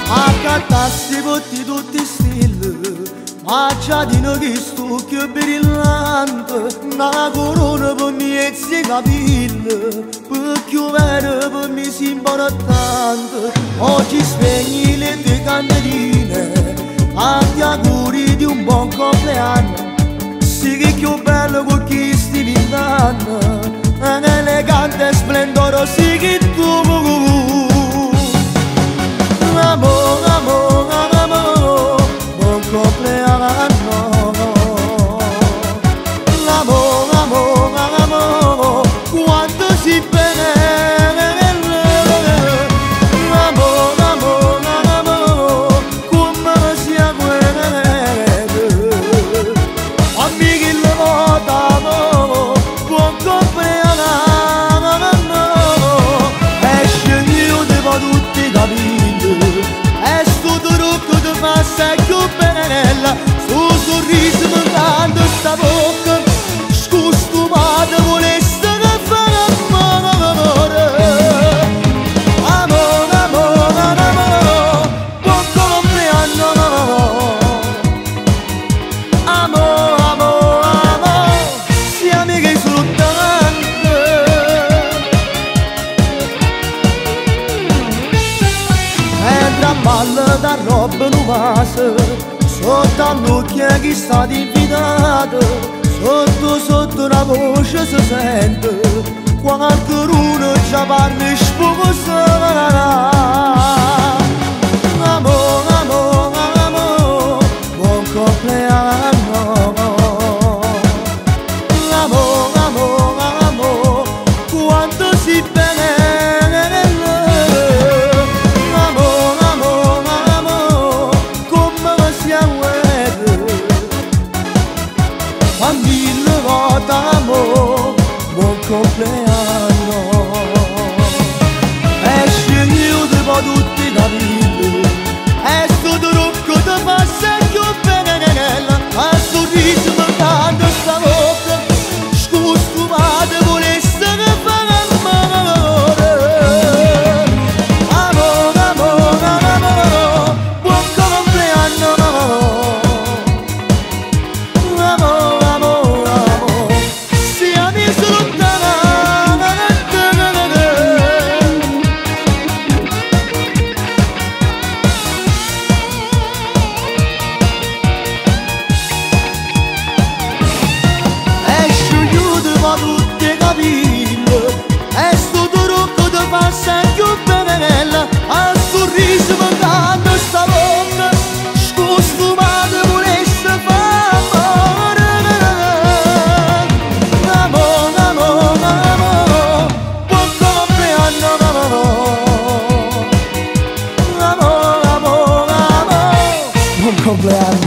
Accattassi tutti stili, ma già di noi che sto più brillante, una corona per me e si capille, perché vero per me si importante. Oggi spegni le tue candeline, tanti auguri di un buon compleanno. Sì che più bello con chi stai vivendo, un elegante splendore, sì che tu. Amor, amor, amor, buon compleanno. L'amor, amor, amor, quanto si bene. L'amor, amor, amor, come si agguerre. Amici la vota, amor, buon compleanno. Esce io devo tutti capire. Passa più bella, suo sorriso mi canta sta bocca, scostumata volesse che fare amore. Amore, amore, amore, buon compleanno. Amore, amore, amore, siamo amiche soltanto. Entra a ballo da roba nuova, sotto all'occhio chi sta invitato, sotto la voce si sente, qualcuno già parla sposa. Amore, amore, amore, buon compleanno. Amore, amore, amore, quanto si bene. Mille volte amore, buon compleanno. Esce io devo tutti capire, e sto trucco ti fa sempre bene. A sorriso mi canta sta bocca, scostumata volesse che fare amore. Amore, amore, amore, buon compleanno. Tutte capille, e sto trucco ti fa sempre bene. A sorriso mi canta sta bocca, scostumata volesse fare amore. Amore, amore, amore, buon compleanno. Amore, amore, amore, buon compleanno.